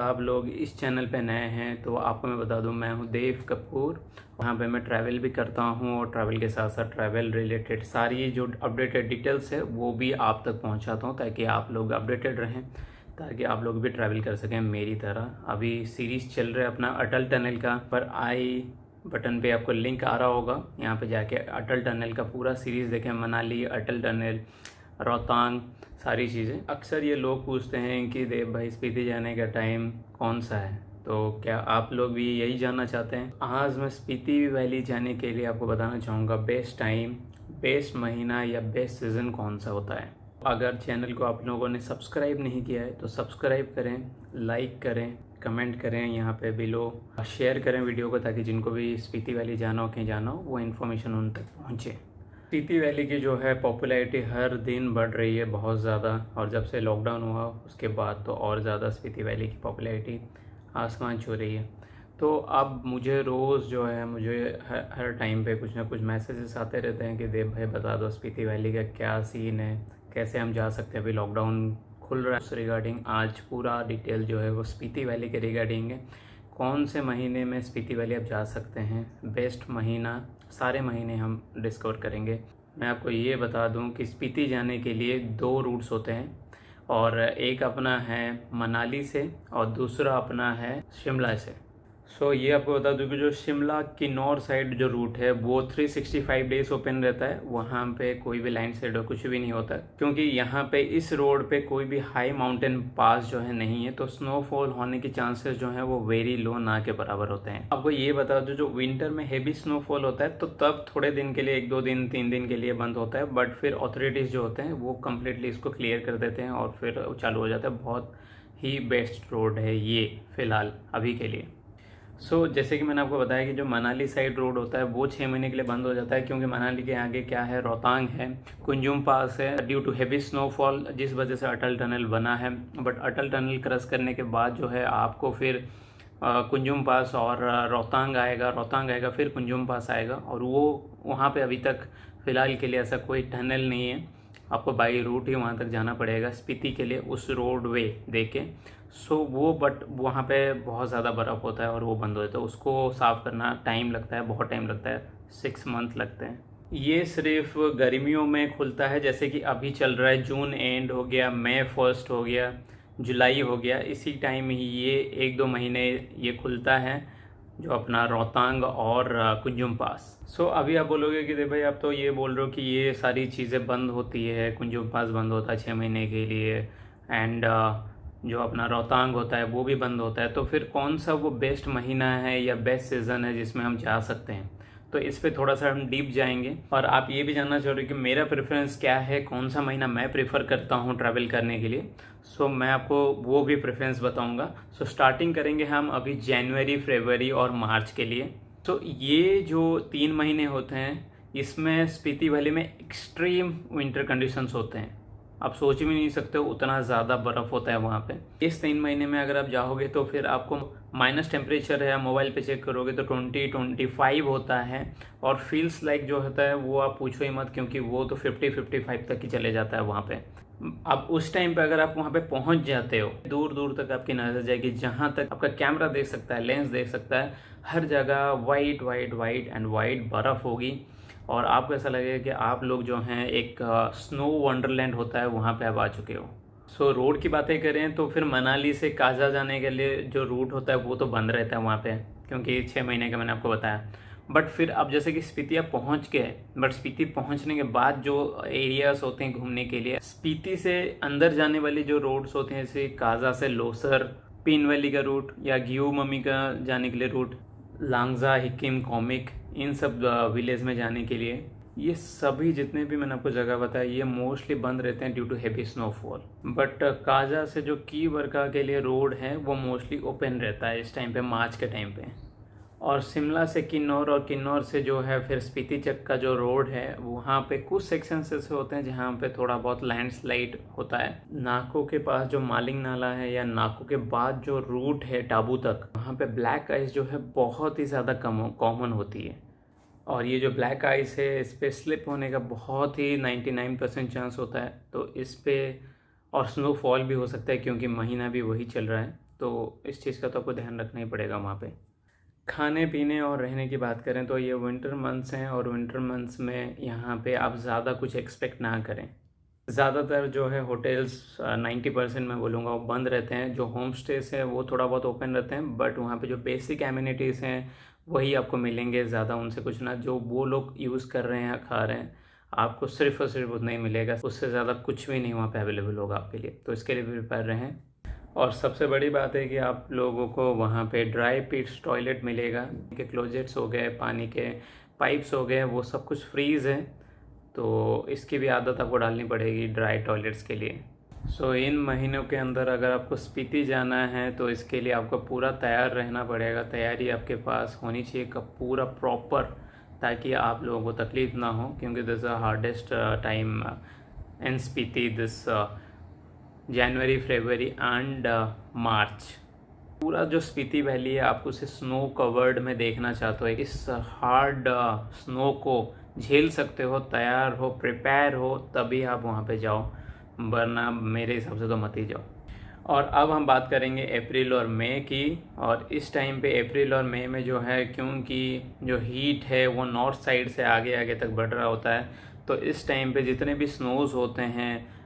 आप लोग इस चैनल पे नए हैं तो आपको मैं बता दूं, मैं हूं देव कपूर। वहाँ पे मैं ट्रैवल भी करता हूं और ट्रैवल के साथ साथ ट्रैवल रिलेटेड सारी जो अपडेटेड डिटेल्स है वो भी आप तक पहुंचाता हूं, ताकि आप लोग अपडेटेड रहें, ताकि आप लोग भी ट्रैवल कर सकें मेरी तरह। अभी सीरीज़ चल रहा है अपना अटल टनल का, पर आई बटन पे आपको लिंक आ रहा होगा, यहाँ पे जाके अटल टनल का पूरा सीरीज़ देखें। मनाली, अटल टनल, रोहतांग, सारी चीज़ें। अक्सर ये लोग पूछते हैं कि देव भाई स्पीति जाने का टाइम कौन सा है, तो क्या आप लोग भी यही जानना चाहते हैं? आज मैं स्पीति वैली जाने के लिए आपको बताना चाहूँगा बेस्ट टाइम, बेस्ट महीना या बेस्ट सीज़न कौन सा होता है। अगर चैनल को आप लोगों ने सब्सक्राइब नहीं किया है तो सब्सक्राइब करें, लाइक करें, कमेंट करें यहाँ पे बिलो, शेयर करें वीडियो को, ताकि जिनको भी स्पीति वैली जाना हो, कहीं जाना हो, वो इन्फॉर्मेशन उन तक पहुँचे। स्पीति वैली की जो है पॉपुलैरिटी हर दिन बढ़ रही है बहुत ज़्यादा, और जब से लॉकडाउन हुआ उसके बाद तो और ज़्यादा स्पीति वैली की पॉपुलैरिटी आसमान छू रही है। तो अब मुझे रोज़ जो है हर टाइम पे कुछ ना कुछ मैसेजेस आते रहते हैं कि देव भाई बता दो स्पीति वैली का क्या सीन है, कैसे हम जा सकते हैं। अभी लॉकडाउन खुल रहा है, उस रिगार्डिंग आज पूरा डिटेल जो है वो स्पीति वैली के रिगार्डिंग है। कौन से महीने में स्पीति वैली आप जा सकते हैं, बेस्ट महीना, सारे महीने हम डिस्कवर करेंगे। मैं आपको ये बता दूं कि स्पीति जाने के लिए 2 रूट्स होते हैं, और एक अपना है मनाली से और दूसरा अपना है शिमला से। ये आपको बता दूं कि जो शिमला किन्नौर साइड जो रूट है वो 365 डेज ओपन रहता है। वहाँ पे कोई भी लैंडस्लाइड और कुछ भी नहीं होता है, क्योंकि यहाँ पे इस रोड पे कोई भी हाई माउंटेन पास जो है नहीं है, तो स्नोफॉल होने के चांसेस जो है वो वेरी लो, ना के बराबर होते हैं। आपको ये बता दूं जो विंटर में हेवी स्नोफॉल होता है तो तब थोड़े दिन के लिए, 1-2 दिन 3 दिन के लिए बंद होता है, बट फिर अथॉरिटीज जो होते हैं वो कम्प्लीटली इसको क्लियर कर देते हैं और फिर चालू हो जाता है। बहुत ही बेस्ट रोड है ये फिलहाल अभी के लिए। जैसे कि मैंने आपको बताया कि जो मनाली साइड रोड होता है वो 6 महीने के लिए बंद हो जाता है, क्योंकि मनाली के आगे क्या है, रोहतांग है, कुंजुम पास है, ड्यू टू हेवी स्नोफॉल, जिस वजह से अटल टनल बना है। बट अटल टनल क्रॉस करने के बाद जो है आपको फिर कुंजुम पास और रोहतांग आएगा, फिर कुंजुम पास आएगा, और वो वहाँ पे अभी तक फ़िलहाल के लिए ऐसा कोई टनल नहीं है। आपको बाई रूट ही वहाँ तक जाना पड़ेगा स्पीति के लिए, उस रोड वे देके। बट वहाँ पे बहुत ज़्यादा बर्फ़ होता है और वो बंद हो जाता है। उसको साफ़ करना टाइम लगता है, बहुत टाइम लगता है, 6 मंथ लगते हैं। ये सिर्फ गर्मियों में खुलता है, जैसे कि अभी चल रहा है, जून एंड हो गया, मई 1 हो गया, जुलाई हो गया, इसी टाइम ही ये 1-2 महीने ये खुलता है, जो अपना रोहतांग और कुंजुम पास। अभी आप बोलोगे कि भाई आप तो ये बोल रहे हो कि ये सारी चीज़ें बंद होती है, कुंजुम पास बंद होता है 6 महीने के लिए, एंड जो अपना रोहतांग होता है वो भी बंद होता है, तो फिर कौन सा वो बेस्ट महीना है या बेस्ट सीज़न है जिसमें हम जा सकते हैं? तो इस पे थोड़ा सा हम डीप जाएंगे। और आप ये भी जानना चाह रहे हो कि मेरा प्रेफरेंस क्या है, कौन सा महीना मैं प्रेफर करता हूँ ट्रैवल करने के लिए। मैं आपको वो भी प्रेफरेंस बताऊँगा। स्टार्टिंग करेंगे हम अभी जनवरी, फरवरी और मार्च के लिए। ये जो 3 महीने होते हैं, इसमें स्पीति वैली में एक्सट्रीम विंटर कंडीशंस होते हैं। आप सोच भी नहीं सकते हो, उतना ज़्यादा बर्फ़ होता है वहाँ पे। इस 3 महीने में अगर आप जाओगे तो फिर आपको माइनस टेम्परेचर है, मोबाइल पे चेक करोगे तो 20-25 होता है, और फील्स लाइक जो होता है वो आप पूछो ही मत, क्योंकि वो तो 50-55 तक ही चले जाता है वहाँ पे। अब उस टाइम पे अगर आप वहाँ पे पहुँच जाते हो, दूर दूर तक आपकी नजर जाएगी, जहाँ तक आपका कैमरा देख सकता है, लेंस देख सकता है, हर जगह white white white and white बर्फ़ होगी, और आपको ऐसा लगेगा कि आप लोग जो हैं एक स्नो वंडरलैंड होता है वहाँ पे आप आ चुके हो। रोड की बातें करें तो फिर मनाली से काजा जाने के लिए जो रूट होता है वो तो बंद रहता है वहाँ पे, क्योंकि 6 महीने का मैंने आपको बताया। बट फिर अब जैसे कि स्पीति आप पहुँच गए, बट स्पीति पहुँचने के बाद जो एरियाज होते हैं घूमने के लिए, स्पीति से अंदर जाने वाली जो रोड्स होते हैं, जैसे काजा से लोसर, पिन वैली का रूट, या घिऊ मम्मी का जाने के लिए रूट, लांगजा, हिकिम, कॉमिक, इन सब विलेज में जाने के लिए, ये सभी जितने भी मैंने आपको जगह बताया ये मोस्टली बंद रहते हैं due to heavy snowfall. But Kaza से जो की वर्का के लिए रोड है वो मोस्टली ओपन रहता है इस टाइम पे, मार्च के टाइम पे। और शिमला से किन्नौर, और किन्नौर से जो है फिर स्पीति चक का जो रोड है, वहाँ पे कुछ सेक्शंस ऐसे होते हैं जहाँ पे थोड़ा बहुत लैंडस्लाइड होता है। नाको के पास जो मालिंग नाला है, या नाको के बाद जो रूट है टाबू तक, वहाँ पे ब्लैक आइस जो है बहुत ही ज़्यादा कॉमन होती है, और ये जो ब्लैक आइस है इस पर स्लिप होने का बहुत ही 99% चांस होता है। तो इस पे और स्नोफॉल भी हो सकता है, क्योंकि महीना भी वही चल रहा है। तो इस चीज़ का तो आपको ध्यान रखना ही पड़ेगा वहाँ पे। खाने पीने और रहने की बात करें तो ये विंटर मंथ्स हैं, और विंटर मंथ्स में यहाँ पे आप ज़्यादा कुछ एक्सपेक्ट ना करें। ज़्यादातर जो है होटल्स 90% मैं बोलूँगा वो बंद रहते हैं। जो होम स्टेस है वो थोड़ा बहुत ओपन रहते हैं, बट वहाँ पे जो बेसिक एमिनिटीज़ हैं वही आपको मिलेंगे, ज़्यादा उनसे कुछ ना। जो वो लोग यूज़ कर रहे हैं, खा रहे हैं, आपको सिर्फ और सिर्फ उतना ही मिलेगा, उससे ज़्यादा कुछ भी नहीं वहाँ पे अवेलेबल होगा आपके लिए। तो इसके लिए प्रिपेयर रहें। और सबसे बड़ी बात है कि आप लोगों को वहाँ पे ड्राई पिट्स टॉयलेट मिलेगा, के क्लोजेट्स हो गए, पानी के पाइप्स हो गए, वो सब कुछ फ्रीज़ है। तो इसकी भी आदत आपको डालनी पड़ेगी ड्राई टॉयलेट्स के लिए। सो इन महीनों के अंदर अगर आपको स्पीति जाना है तो इसके लिए आपको पूरा तैयार रहना पड़ेगा। तैयारी आपके पास होनी चाहिए पूरा प्रॉपर, ताकि आप लोगों को तकलीफ ना हो, क्योंकि this a hardest time in Spiti, this January, February and March. पूरा जो स्पीति वैली है आपको उसे स्नो कवर्ड में देखना चाहते हो, इस हार्ड स्नो को झेल सकते हो, तैयार हो, प्रिपेयर हो, तभी आप वहाँ पे जाओ, वरना मेरे हिसाब से तो मत ही जाओ। और अब हम बात करेंगे अप्रैल और मई की। और इस टाइम पे अप्रैल और मई में जो है, क्योंकि जो हीट है वो नॉर्थ साइड से आगे आगे तक बढ़ रहा होता है, तो इस टाइम पे जितने भी स्नोज होते हैं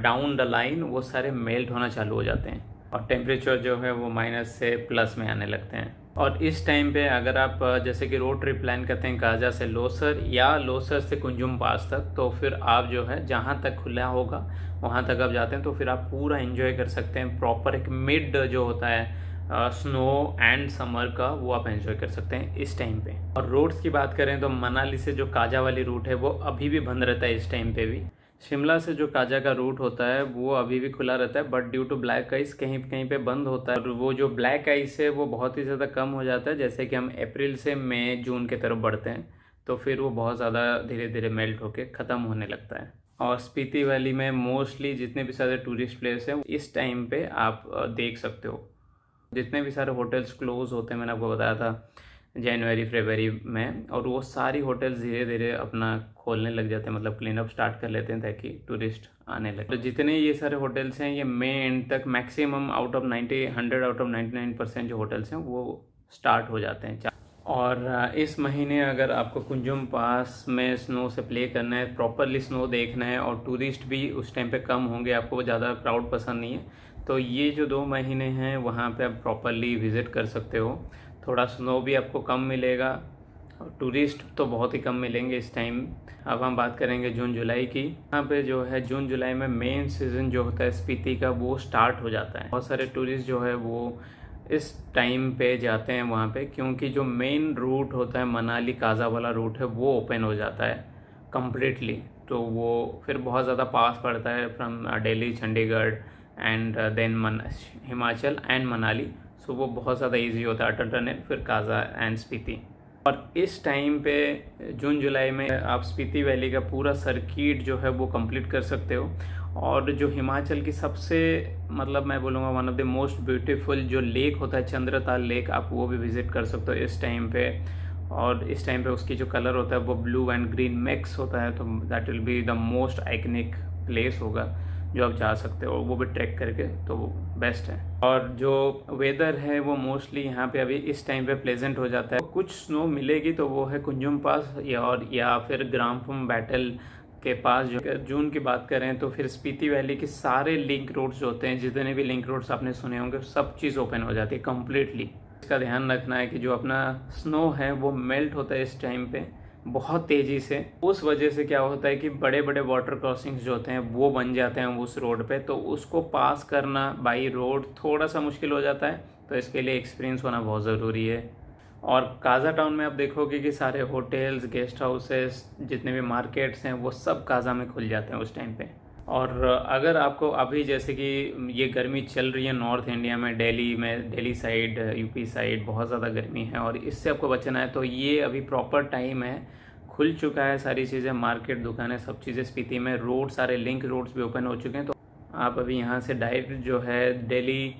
डाउन द लाइन वो सारे मेल्ट होना चालू हो जाते हैं, और टेम्परेचर जो है वो माइनस से प्लस में आने लगते हैं। और इस टाइम पे अगर आप जैसे कि रोड ट्रिप प्लान करते हैं काजा से लोसर या लोसर से कुंजुम पास तक, तो फिर आप जो है जहाँ तक खुला होगा वहाँ तक आप जाते हैं, तो फिर आप पूरा एंजॉय कर सकते हैं। प्रॉपर एक मिड जो होता है स्नो एंड समर का, वो आप एंजॉय कर सकते हैं इस टाइम पे। और रोड्स की बात करें तो मनाली से जो काजा वाली रूट है वो अभी भी बंद रहता है इस टाइम पे भी। शिमला से जो काजा का रूट होता है वो अभी भी खुला रहता है, but due to black ice कहीं कहीं पे बंद होता है। और वो जो ब्लैक आइस है वो बहुत ही ज़्यादा कम हो जाता है, जैसे कि हम अप्रैल से मई जून की तरफ बढ़ते हैं, तो फिर वो बहुत ज़्यादा धीरे धीरे मेल्ट होके ख़त्म होने लगता है। और स्पीति वैली में मोस्टली जितने भी सारे टूरिस्ट प्लेस हैं इस टाइम पे आप देख सकते हो। जितने भी सारे होटल्स क्लोज होते हैं, मैंने आपको बताया था जनवरी फरवरी में, और वो सारी होटल्स धीरे धीरे अपना खोलने लग जाते हैं, मतलब क्लीन अप स्टार्ट कर लेते हैं ताकि टूरिस्ट आने लगे। तो जितने ये सारे होटल्स हैं ये मई एंड तक maximum out of 100 out of 99% जो होटल्स हैं वो स्टार्ट हो जाते हैं। और इस महीने अगर आपको कुंजुम पास में स्नो से प्ले करना है, प्रॉपरली स्नो देखना है, और टूरिस्ट भी उस टाइम पे कम होंगे, आपको ज़्यादा क्राउड पसंद नहीं है, तो ये जो 2 महीने हैं वहाँ पे आप प्रॉपरली विज़िट कर सकते हो। थोड़ा स्नो भी आपको कम मिलेगा और टूरिस्ट तो बहुत ही कम मिलेंगे इस टाइम। अब हम बात करेंगे जून जुलाई की। यहाँ पे जो है जून जुलाई में मेन सीज़न जो होता है स्पीति का वो स्टार्ट हो जाता है। बहुत सारे टूरिस्ट जो है वो इस टाइम पे जाते हैं वहाँ पे, क्योंकि जो मेन रूट होता है मनाली काजा वाला रूट है वो ओपन हो जाता है कम्प्लीटली। तो वो फिर बहुत ज़्यादा पास पड़ता है from Delhi, Chandigarh and then Himachal and Manali. So वो बहुत ज़्यादा इजी होता है, अटल टनल, फिर काजा एंड स्पीति। और इस टाइम पे जून जुलाई में आप स्पीति वैली का पूरा सर्किट जो है वो कंप्लीट कर सकते हो। और जो हिमाचल की सबसे मतलब मैं बोलूँगा one of the most beautiful जो लेक होता है चंद्रताल लेक, आप वो भी विजिट कर सकते हो इस टाइम पे। और इस टाइम पे उसकी जो कलर होता है वो ब्लू एंड ग्रीन मिक्स होता है, तो that will be the most iconic place होगा जो आप जा सकते हो, वो भी ट्रैक करके, तो बेस्ट है। और जो वेदर है वो मोस्टली यहाँ पे अभी इस टाइम पे प्लेजेंट हो जाता है। कुछ स्नो मिलेगी तो वो है कुंजुम पास या फिर ग्राम्फम बैटल के पास। जो जून की बात करें तो फिर स्पीति वैली के सारे लिंक रोड्स जो होते हैं, जितने भी लिंक रोड्स आपने सुने होंगे, सब चीज़ ओपन हो जाती है कम्प्लीटली। इसका ध्यान रखना है कि जो अपना स्नो है वो मेल्ट होता है इस टाइम पे बहुत तेज़ी से। उस वजह से क्या होता है कि बड़े बड़े वाटर क्रॉसिंग्स जो होते हैं वो बन जाते हैं उस रोड पे, तो उसको पास करना बाई रोड थोड़ा सा मुश्किल हो जाता है। तो इसके लिए एक्सपीरियंस होना बहुत ज़रूरी है। और काजा टाउन में आप देखोगे कि सारे होटल्स, गेस्ट हाउसेस, जितने भी मार्केट्स हैं वो सब काजा में खुल जाते हैं उस टाइम पे। और अगर आपको अभी जैसे कि ये गर्मी चल रही है नॉर्थ इंडिया में, दिल्ली साइड, यूपी साइड बहुत ज़्यादा गर्मी है और इससे आपको बचना है, तो ये अभी प्रॉपर टाइम है। खुल चुका है सारी चीज़ें, मार्केट, दुकानें, सब चीज़ें स्पीति में। रोड सारे लिंक रोड्स भी ओपन हो चुके हैं, तो आप अभी यहाँ से डायरेक्ट जो है दिल्ली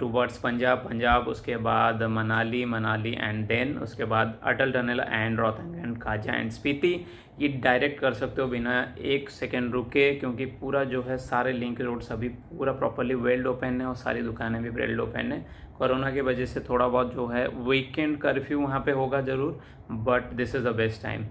टूवर्ड्स पंजाब, उसके बाद मनाली एंड देन उसके बाद Atal tunnel and Rohtang and Kaza and Spiti. ये डायरेक्ट कर सकते हो बिना एक सेकेंड रुके, क्योंकि पूरा जो है सारे लिंक रोड्स अभी पूरा प्रॉपरली वेल्ड ओपन है और सारी दुकानें भी वेल्ड ओपन है। कोरोना की वजह से थोड़ा बहुत जो है वीकेंड कर्फ्यू वहाँ पे होगा ज़रूर, but this is the best time.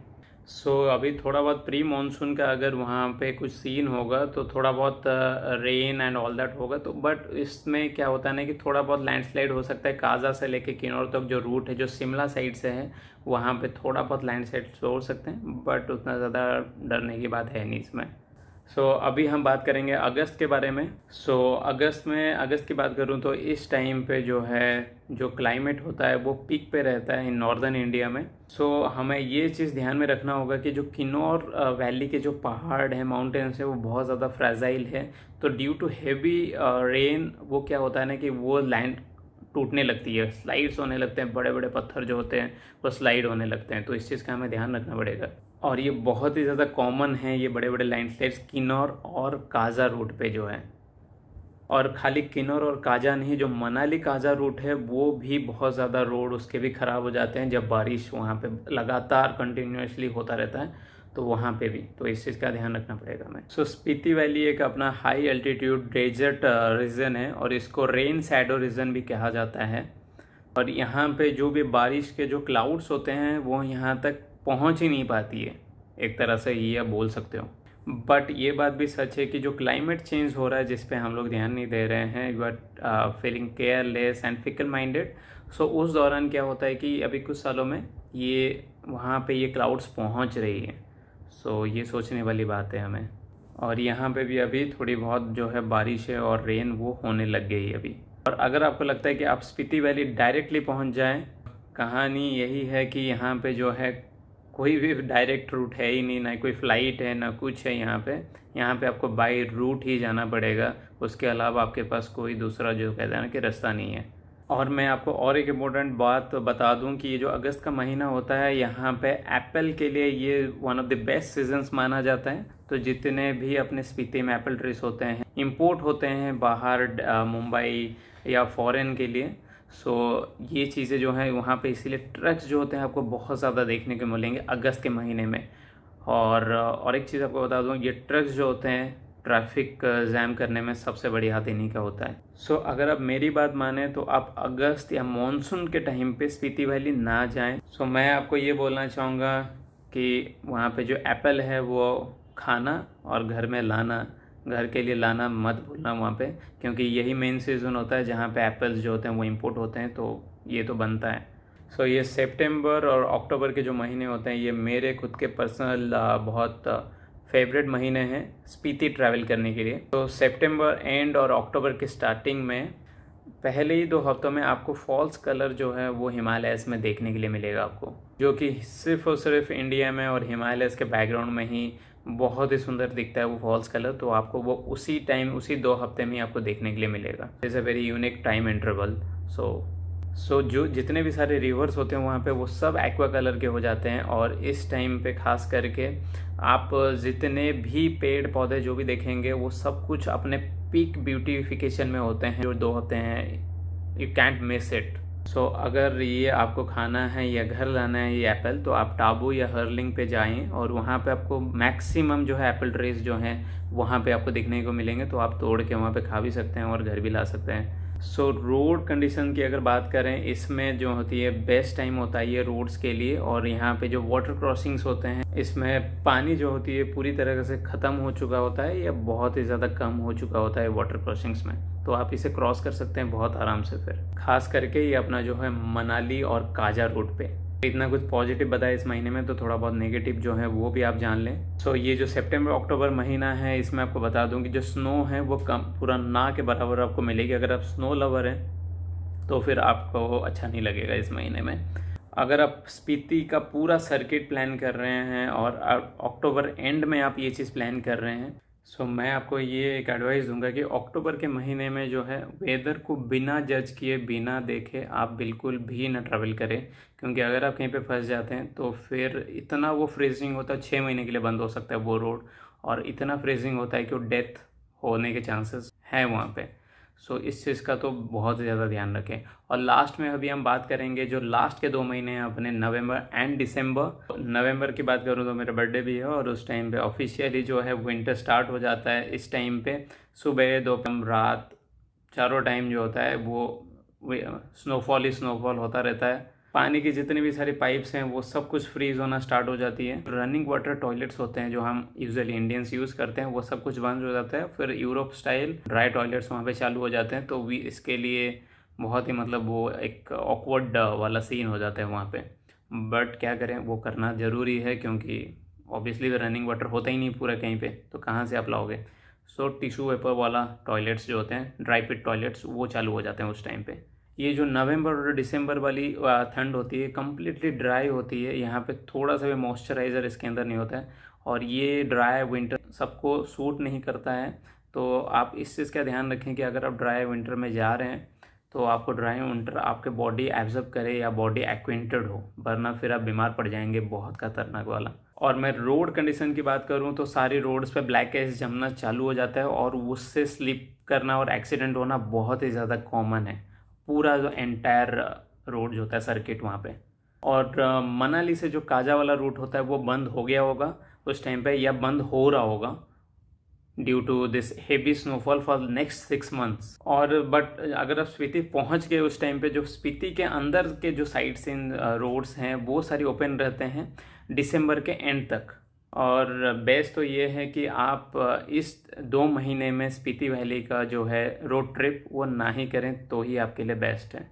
So अभी थोड़ा बहुत प्री मानसून का अगर वहाँ पे कुछ सीन होगा तो थोड़ा बहुत रेन एंड ऑल दैट होगा, तो बट इसमें क्या होता है ना कि थोड़ा बहुत लैंडस्लाइड हो सकता है। काजा से लेके किन्नौर तक जो रूट है, जो शिमला साइड से है, वहाँ पे थोड़ा बहुत लैंडस्लाइड हो सकते हैं, बट उतना ज़्यादा डरने की बात है नहीं इसमें। सो अभी हम बात करेंगे अगस्त के बारे में। अगस्त की बात करूं तो इस टाइम पे जो है जो क्लाइमेट होता है वो पीक पे रहता है इन नॉर्दर्न इंडिया में। हमें ये चीज़ ध्यान में रखना होगा कि जो किन्नौर वैली के जो पहाड़ हैं, माउंटेन्स है, वो बहुत ज़्यादा फ्रेजाइल है। तो ड्यू टू हेवी रेन वो क्या होता है ना कि वो लैंड टूटने लगती है, स्लाइड्स होने लगते हैं, बड़े बड़े पत्थर जो होते हैं वो स्लाइड होने लगते हैं। तो इस चीज़ का हमें ध्यान रखना पड़ेगा, और ये बहुत ही ज़्यादा कॉमन है ये बड़े बड़े लैंडस्लाइड्स किन्नौर और काजा रूट पे जो है। और खाली किन्नौर और काजा नहीं, जो मनाली काजा रूट है वो भी बहुत ज़्यादा रोड उसके भी ख़राब हो जाते हैं जब बारिश वहाँ पे लगातार कंटिन्यूसली होता रहता है, तो वहाँ पे भी। तो इस चीज़ का ध्यान रखना पड़ेगा हमें। स्पीति वैली एक अपना हाई एल्टीट्यूड डेजर्ट रीजन है और इसको रेन शैडो रीजन भी कहा जाता है। और यहाँ पे जो भी बारिश के जो क्लाउड्स होते हैं वो यहाँ तक पहुँच ही नहीं पाती है, एक तरह से ये आप बोल सकते हो। बट ये बात भी सच है कि जो क्लाइमेट चेंज हो रहा है जिस पे हम लोग ध्यान नहीं दे रहे हैं, you are feeling careless and fickle minded. उस दौरान क्या होता है कि अभी कुछ सालों में ये वहाँ पे ये क्लाउड्स पहुँच रही है। ये सोचने वाली बात है हमें। और यहाँ पे भी अभी थोड़ी बहुत जो है बारिश है और रेन वो होने लग गई अभी। और अगर आपको लगता है कि आप स्पीति वैली डायरेक्टली पहुँच जाएं, कहानी यही है कि यहाँ पे जो है कोई भी डायरेक्ट रूट है ही नहीं, ना कोई फ्लाइट है ना कुछ है यहाँ पे आपको बाई रूट ही जाना पड़ेगा। उसके अलावा आपके पास कोई दूसरा जो कहते हैं ना कि रास्ता नहीं है। और मैं आपको और एक इम्पोर्टेंट बात बता दूं कि ये जो अगस्त का महीना होता है यहाँ पे एप्पल के लिए ये one of the best seasons माना जाता है। तो जितने भी अपने स्पीति में एप्पल ट्रीज होते हैं, इंपोर्ट होते हैं बाहर मुंबई या फॉरेन के लिए। ये चीज़ें जो हैं वहाँ पे इसीलिए ट्रक्स जो होते हैं आपको बहुत ज़्यादा देखने को मिलेंगे अगस्त के महीने में। और एक चीज़ आपको बता दूँ, ये ट्रक्स जो होते हैं ट्रैफिक जैम करने में सबसे बड़ी हाथ इन्हीं का होता है। अगर आप मेरी बात माने तो आप अगस्त या मॉनसून के टाइम पे स्पीति वैली ना जाएं। मैं आपको ये बोलना चाहूँगा कि वहाँ पे जो एप्पल है वो खाना और घर में लाना, घर के लिए लाना मत भूलना वहाँ पे, क्योंकि यही मेन सीज़न होता है जहाँ पे एप्पल्स जो होते हैं वो इंपोर्ट होते हैं। तो ये तो बनता है। ये सितंबर और अक्टूबर के जो महीने होते हैं ये मेरे खुद के पर्सनल बहुत फेवरेट महीने हैं स्पीति ट्रैवल करने के लिए। सितंबर एंड और अक्टूबर के स्टार्टिंग में पहले ही 2 हफ्तों में आपको फॉल्स कलर जो है वो हिमालयस में देखने के लिए मिलेगा आपको, जो कि सिर्फ और सिर्फ इंडिया में और हिमालयस के बैकग्राउंड में ही बहुत ही सुंदर दिखता है वो फॉल्स कलर। तो आपको वो उसी टाइम उसी 2 हफ्ते में आपको देखने के लिए मिलेगा। It's a very unique time interval. जो जितने भी सारे रिवर्स होते हैं वहाँ पे वो सब एक्वा कलर के हो जाते हैं। और इस टाइम पे खास करके आप जितने भी पेड़ पौधे जो भी देखेंगे वो सब कुछ अपने पीक ब्यूटिफिकेशन में होते हैं। जो 2 हफ्ते हैं, यू कैंट मिस इट। अगर ये आपको खाना है या घर लाना है ये एप्पल, तो आप टाबू या हर्लिंग पे जाएं और वहाँ पे आपको मैक्सिमम जो है एप्पल ट्रीज जो हैं वहाँ पे आपको देखने को मिलेंगे। तो आप तोड़ के वहाँ पे खा भी सकते हैं और घर भी ला सकते हैं। रोड कंडीशन की अगर बात करें, इसमें जो होती है बेस्ट टाइम होता है ये रोड्स के लिए। और यहाँ पे जो वाटर क्रॉसिंग्स होते हैं इसमें पानी जो होती है पूरी तरह से ख़त्म हो चुका होता है या बहुत ही ज़्यादा कम हो चुका होता है वाटर क्रॉसिंग्स में। तो आप इसे क्रॉस कर सकते हैं बहुत आराम से। फिर खास करके ये अपना जो है मनाली और काजा रोड पे। इतना कुछ पॉजिटिव बताया इस महीने में, तो थोड़ा बहुत नेगेटिव जो है वो भी आप जान लें। ये जो सितंबर अक्टूबर महीना है इसमें आपको बता दूं कि जो स्नो है वो कम पूरा ना के बराबर आपको मिलेगी। अगर आप स्नो लवर हैं तो फिर आपको अच्छा नहीं लगेगा इस महीने में। अगर आप स्पीति का पूरा सर्किट प्लान कर रहे हैं और अक्टूबर एंड में आप ये चीज़ प्लान कर रहे हैं, मैं आपको ये एक एडवाइस दूंगा कि अक्टूबर के महीने में जो है वेदर को बिना जज किए बिना देखे आप बिल्कुल भी ना ट्रैवल करें। क्योंकि अगर आप कहीं पे फंस जाते हैं तो फिर इतना वो फ्रीजिंग होता है, 6 महीने के लिए बंद हो सकता है वो रोड। और इतना फ्रीजिंग होता है कि वो डेथ होने के चांसेस हैं वहाँ पे। सो इस चीज़ का तो बहुत ज़्यादा ध्यान रखें। और लास्ट में अभी हम बात करेंगे जो लास्ट के 2 महीने हैं अपने, नवंबर एंड दिसंबर। नवंबर की बात करूँ तो मेरा बर्थडे भी है और उस टाइम पे ऑफिशियली जो है विंटर स्टार्ट हो जाता है। इस टाइम पे सुबह दोपहर रात चारों टाइम जो होता है वो स्नोफॉल ही स्नोफॉल होता रहता है। पानी की जितनी भी सारी पाइप्स हैं वो सब कुछ फ्रीज होना स्टार्ट हो जाती है। रनिंग वाटर टॉयलेट्स होते हैं जो हम यूजुअली इंडियंस यूज़ करते हैं, वो सब कुछ बंद हो जाता है। फिर यूरोप स्टाइल ड्राई टॉयलेट्स वहाँ पे चालू हो जाते हैं। तो भी इसके लिए बहुत ही मतलब वो एक ऑकवर्ड वाला सीन हो जाता है वहाँ पे। बट क्या करें, वो करना ज़रूरी है क्योंकि ऑब्वियसली रनिंग वाटर होता ही नहीं पूरा कहीं पे, तो कहाँ से आप लाओगे। सो टिश्यू पेपर वाला टॉयलेट्स जो होते हैं, ड्राई पिट टॉयलेट्स, वो चालू हो जाते हैं उस टाइम पे। ये जो नवंबर और दिसंबर वाली ठंड होती है कम्प्लीटली ड्राई होती है। यहाँ पे थोड़ा सा भी मॉइस्चराइज़र इसके अंदर नहीं होता है और ये ड्राई विंटर सबको सूट नहीं करता है। तो आप इस चीज़ का ध्यान रखें कि अगर आप ड्राई विंटर में जा रहे हैं तो आपको ड्राई विंटर आपके बॉडी एब्जॉर्ब करे या बॉडी एक्वेंटेड हो, वरना फिर आप बीमार पड़ जाएंगे बहुत खतरनाक वाला। और मैं रोड कंडीशन की बात करूं तो सारी रोड्स पे ब्लैक आइस जमना चालू हो जाता है और उससे स्लिप करना और एक्सीडेंट होना बहुत ही ज़्यादा कॉमन है। पूरा जो एंटायर रोड जो होता है सर्किट वहाँ पे। और मनाली से जो काजा वाला रूट होता है वो बंद हो गया होगा उस टाइम पे, या बंद हो रहा होगा due to this heavy snowfall for next 6 months. और बट अगर आप स्पीति पहुंच गए उस टाइम पे, जो स्पीति के अंदर के जो साइट्स इन रोड्स हैं वो सारी ओपन रहते हैं दिसंबर के एंड तक। और बेस्ट तो ये है कि आप इस 2 महीने में स्पीति वैली का जो है रोड ट्रिप वो ना ही करें तो ही आपके लिए बेस्ट है।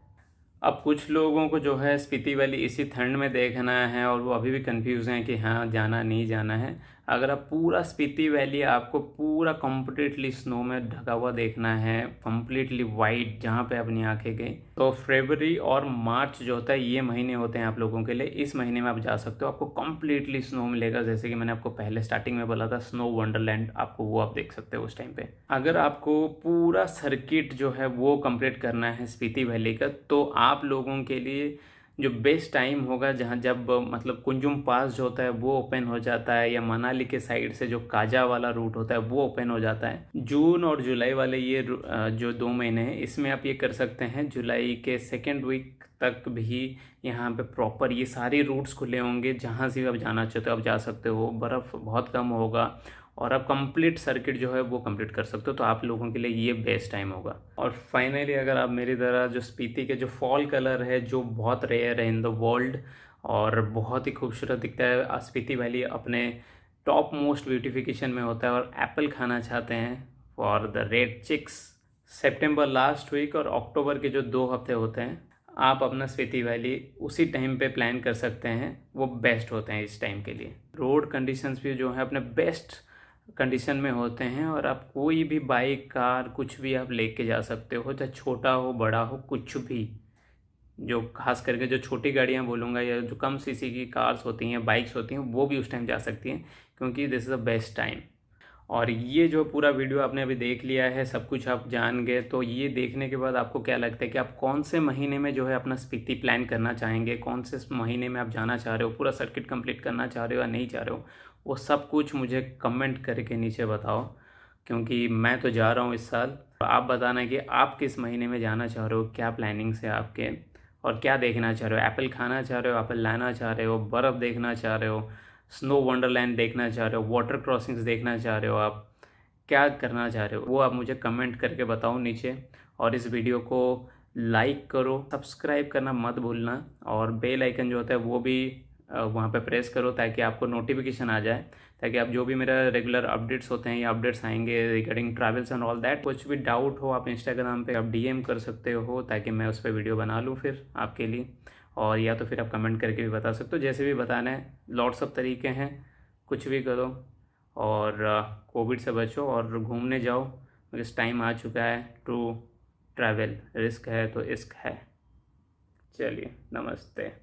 अब कुछ लोगों को जो है स्पीति वैली इसी ठंड में देखना है और वो अभी भी कंफ्यूज हैं कि हाँ जाना नहीं जाना है। अगर आप पूरा स्पीति वैली आपको पूरा कम्प्लीटली स्नो में ढका हुआ देखना है, कम्प्लीटली वाइट जहाँ पे अपनी आंखें गई, तो फरवरी और मार्च जो होता है ये महीने होते हैं आप लोगों के लिए। इस महीने में आप जा सकते हो, आपको कम्प्लीटली स्नो मिलेगा। जैसे कि मैंने आपको पहले स्टार्टिंग में बोला था स्नो वंडरलैंड, आपको वो आप देख सकते हो उस टाइम पे। अगर आपको पूरा सर्किट जो है वो कंप्लीट करना है स्पीति वैली का, तो आप लोगों के लिए जो बेस्ट टाइम होगा जहाँ जब मतलब कुंजुम पास जो होता है वो ओपन हो जाता है, या मनाली के साइड से जो काजा वाला रूट होता है वो ओपन हो जाता है। जून और जुलाई वाले ये जो 2 महीने हैं इसमें आप ये कर सकते हैं। जुलाई के 2nd वीक तक भी यहाँ पे प्रॉपर ये सारे रूट्स खुले होंगे, जहाँ से भी आप जाना चाहते हो आप जा सकते हो। बर्फ़ बहुत कम होगा और आप कंप्लीट सर्किट जो है वो कंप्लीट कर सकते हो। तो आप लोगों के लिए ये बेस्ट टाइम होगा। और फाइनली अगर आप मेरी तरह जो स्पीति के जो फॉल कलर है जो बहुत रेयर है इन द वर्ल्ड और बहुत ही खूबसूरत दिखता है, स्पीति वैली अपने टॉप मोस्ट ब्यूटिफिकेशन में होता है, और एप्पल खाना चाहते हैं फॉर द रेड चिक्स, सितंबर लास्ट वीक और अक्टूबर के जो 2 हफ्ते होते हैं, आप अपना स्पीति वैली उसी टाइम पे प्लान कर सकते हैं। वो बेस्ट होते हैं इस टाइम के लिए। रोड कंडीशंस भी जो है अपने बेस्ट कंडीशन में होते हैं और आप कोई भी बाइक कार कुछ भी आप लेके जा सकते हो, चाहे छोटा हो बड़ा हो कुछ भी। जो खास करके जो छोटी गाड़ियां बोलूँगा या जो कम सीसी की कार्स होती हैं बाइक्स होती हैं वो भी उस टाइम जा सकती हैं, क्योंकि this is the best time. और ये जो पूरा वीडियो आपने अभी देख लिया है, सब कुछ आप जान गए, तो ये देखने के बाद आपको क्या लगता है कि आप कौन से महीने में जो है अपना स्पीति प्लान करना चाहेंगे, कौन से महीने में आप जाना चाह रहे हो, पूरा सर्किट कंप्लीट करना चाह रहे हो या नहीं चाह रहे हो, वो सब कुछ मुझे कमेंट करके नीचे बताओ, क्योंकि मैं तो जा रहा हूँ इस साल। आप बताना कि आप किस महीने में जाना चाह रहे हो, क्या प्लानिंग्स है आपके, और क्या देखना चाह रहे हो। एप्पल खाना चाह रहे हो, एप्पल लाना चाह रहे हो, बर्फ़ देखना चाह रहे हो, स्नो वंडरलैंड देखना चाह रहे हो, वाटर क्रॉसिंग्स देखना चाह रहे हो, आप क्या करना चाह रहे हो वो आप मुझे कमेंट करके बताओ नीचे। और इस वीडियो को लाइक करो, सब्सक्राइब करना मत भूलना, और बेल आइकन जो होता है वो भी वहाँ पे प्रेस करो ताकि आपको नोटिफिकेशन आ जाए, ताकि आप जो भी मेरा रेगुलर अपडेट्स होते हैं या अपडेट्स आएंगे regarding travels and all that, कुछ भी डाउट हो आप इंस्टाग्राम पे आप DM कर सकते हो ताकि मैं उस पर वीडियो बना लूँ फिर आपके लिए। और या तो फिर आप कमेंट करके भी बता सकते हो, जैसे भी बताना है। लॉट्स ऑफ तरीके हैं, कुछ भी करो। और कोविड से बचो और घूमने जाओ, बिकॉज टाइम आ चुका है टू ट्रैवल। रिस्क है तो इश्क है। चलिए, नमस्ते।